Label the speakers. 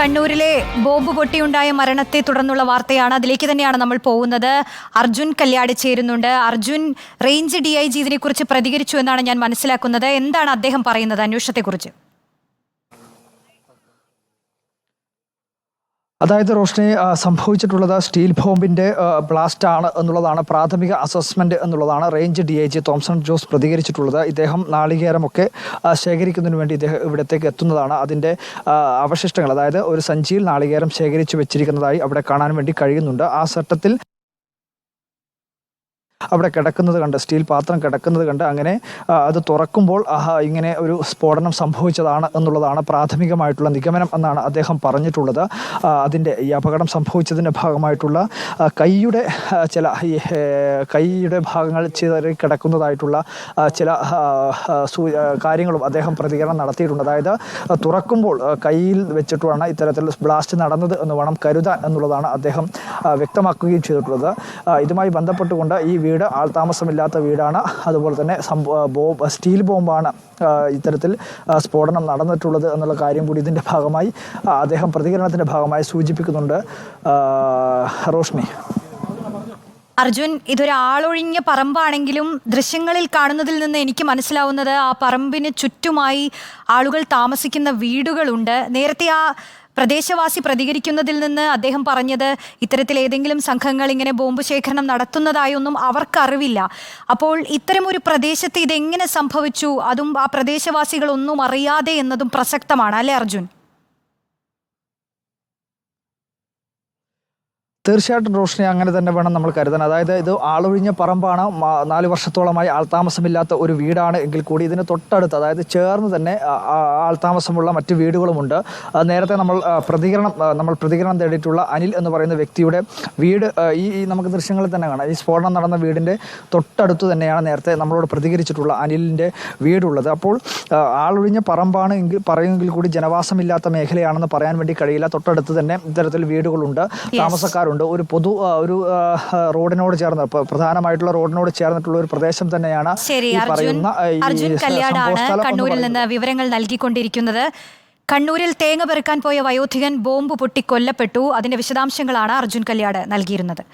Speaker 1: കണ്ണൂരിലെ ബോംബ് പൊട്ടിയുണ്ടായ മരണത്തെ തുടർന്നുള്ള വാർത്തയാണ്. അതിലേക്ക് തന്നെയാണ് നമ്മൾ പോകുന്നത്. അർജുൻ കല്യാട് ചേരുന്നുണ്ട്. അർജുൻ, റേഞ്ച് DIG ഇതിനെക്കുറിച്ച് പ്രതികരിച്ചു എന്നാണ് ഞാൻ മനസ്സിലാക്കുന്നത്. എന്താണ് അദ്ദേഹം പറയുന്നത് അന്വേഷണത്തെക്കുറിച്ച്?
Speaker 2: അതായത് റോഷ്നി, സംഭവിച്ചിട്ടുള്ളത് സ്റ്റീൽ ബോംബിൻ്റെ ബ്ലാസ്റ്റ് ആണ് എന്നുള്ളതാണ് പ്രാഥമിക അസസ്മെൻറ്റ് എന്നുള്ളതാണ് റേഞ്ച് DIG തോംസൺ ജോസ് പ്രതികരിച്ചിട്ടുള്ളത്. ഇദ്ദേഹം നാളികേരമൊക്കെ ശേഖരിക്കുന്നതിന് വേണ്ടി ഇദ്ദേഹം ഇവിടത്തേക്ക് എത്തുന്നതാണ്. അതിൻ്റെ അവശിഷ്ടങ്ങൾ, അതായത് ഒരു സഞ്ചിയിൽ നാളികേരം ശേഖരിച്ചു വെച്ചിരിക്കുന്നതായി അവിടെ കാണാൻ വേണ്ടി കഴിയുന്നുണ്ട്. ആ ഘട്ടത്തിൽ അവിടെ കിടക്കുന്നത് കണ്ട്, സ്റ്റീൽ പാത്രം കിടക്കുന്നത് കണ്ട് അങ്ങനെ അത് തുറക്കുമ്പോൾ ഇങ്ങനെ ഒരു സ്ഫോടനം സംഭവിച്ചതാണ് എന്നുള്ളതാണ് പ്രാഥമികമായിട്ടുള്ള നിഗമനം എന്നാണ് അദ്ദേഹം പറഞ്ഞിട്ടുള്ളത്. അതിൻ്റെ ഈ അപകടം സംഭവിച്ചതിൻ്റെ ഭാഗമായിട്ടുള്ള കൈയുടെ ചില കൈയുടെ ഭാഗങ്ങൾ ചിതറി കിടക്കുന്നതായിട്ടുള്ള ചില കാര്യങ്ങളും അദ്ദേഹം പ്രതികരണം നടത്തിയിട്ടുണ്ട്. അതായത് തുറക്കുമ്പോൾ കയ്യിൽ വെച്ചിട്ടുമാണ് ഇത്തരത്തിൽ ബ്ലാസ്റ്റ് നടന്നത് എന്ന് വേണം കരുതാൻ എന്നുള്ളതാണ് അദ്ദേഹം വ്യക്തമാക്കുകയും ചെയ്തിട്ടുള്ളത്. ഇതുമായി ബന്ധപ്പെട്ടുകൊണ്ട് ഈ വീട് ആൾതാമസമില്ലാത്ത വീടാണ്. അതുപോലെ തന്നെ സ്റ്റീൽ ബോംബാണ് ഇത്തരത്തിൽ സ്ഫോടനം നടന്നിട്ടുള്ളത് എന്നുള്ള കാര്യം കൂടി ഇതിൻ്റെ ഭാഗമായി അദ്ദേഹം പ്രതികരണത്തിൻ്റെ ഭാഗമായി സൂചിപ്പിക്കുന്നുണ്ട്. റോഷ്നി,
Speaker 1: അർജുൻ, ഇതൊരു ആളൊഴിഞ്ഞ പറമ്പാണെങ്കിലും ദൃശ്യങ്ങളിൽ കാണുന്നതിൽ നിന്ന് എനിക്ക് മനസ്സിലാവുന്നത് ആ പറമ്പിന് ചുറ്റുമായി ആളുകൾ താമസിക്കുന്ന വീടുകളുണ്ട്. നേരത്തെ ആ പ്രദേശവാസി പ്രതികരിക്കുന്നതിൽ നിന്ന് അദ്ദേഹം പറഞ്ഞത് ഇത്തരത്തിൽ ഏതെങ്കിലും സംഘങ്ങൾ ഇങ്ങനെ ബോംബ് ശേഖരണം നടത്തുന്നതായൊന്നും അവർക്കറിവില്ല. അപ്പോൾ ഇത്തരമൊരു പ്രദേശത്ത് ഇതെങ്ങനെ സംഭവിച്ചു, അതും ആ പ്രദേശവാസികളൊന്നും അറിയാതെ എന്നതും പ്രസക്തമാണ് അല്ലേ അർജുൻ?
Speaker 2: തീർച്ചയായിട്ടും റോഷ്നി, അങ്ങനെ തന്നെ വേണം നമ്മൾ കരുതാൻ. അതായത് ഇത് ആളൊഴിഞ്ഞ പറമ്പാണ്, 4 വർഷത്തോളമായി ആൾതാമസമില്ലാത്ത ഒരു വീടാണ് എങ്കിൽ കൂടി ഇതിന് തൊട്ടടുത്ത്, അതായത് ചേർന്ന് തന്നെ ആൾതാമസമുള്ള മറ്റ് വീടുകളുമുണ്ട്. നേരത്തെ നമ്മൾ പ്രതികരണം തേടിയിട്ടുള്ള അനിൽ എന്ന് പറയുന്ന വ്യക്തിയുടെ വീട് ഈ നമുക്ക് ദൃശ്യങ്ങളിൽ തന്നെ കാണാം. ഈ സ്ഫോടനം നടന്ന വീടിൻ്റെ തൊട്ടടുത്ത് തന്നെയാണ് നേരത്തെ നമ്മളോട് പ്രതികരിച്ചിട്ടുള്ള അനിലിൻ്റെ വീടുള്ളത്. അപ്പോൾ ആളൊഴിഞ്ഞ പറമ്പാണ് പറയുമെങ്കിൽ കൂടി ജനവാസമില്ലാത്ത മേഖലയാണെന്ന് പറയാൻ വേണ്ടി കഴിയില്ല. തൊട്ടടുത്ത് തന്നെ ഇത്തരത്തിൽ വീടുകളുണ്ട്, താമസക്കാരുണ്ട്. ഒരു റോഡിനോട് ചേർന്ന്, പ്രധാനമായിട്ടുള്ള റോഡിനോട് ചേർന്നിട്ടുള്ള ഒരു പ്രദേശം തന്നെയാണ് ഈ പറയുന്ന
Speaker 1: അർജുൻ കല്യാടാണ് കണ്ണൂരിൽ നിന്ന് വിവരങ്ങൾ നൽകിക്കൊണ്ടിരിക്കുന്നത്. കണ്ണൂരിൽ തേങ്ങ പെറുക്കാൻ പോയ വയോധികൻ ബോംബ് പൊട്ടി കൊല്ലപ്പെട്ടു. അതിന്റെ വിശദാംശങ്ങളാണ് അർജുൻ കല്യാട് നൽകിയിരുന്നത്.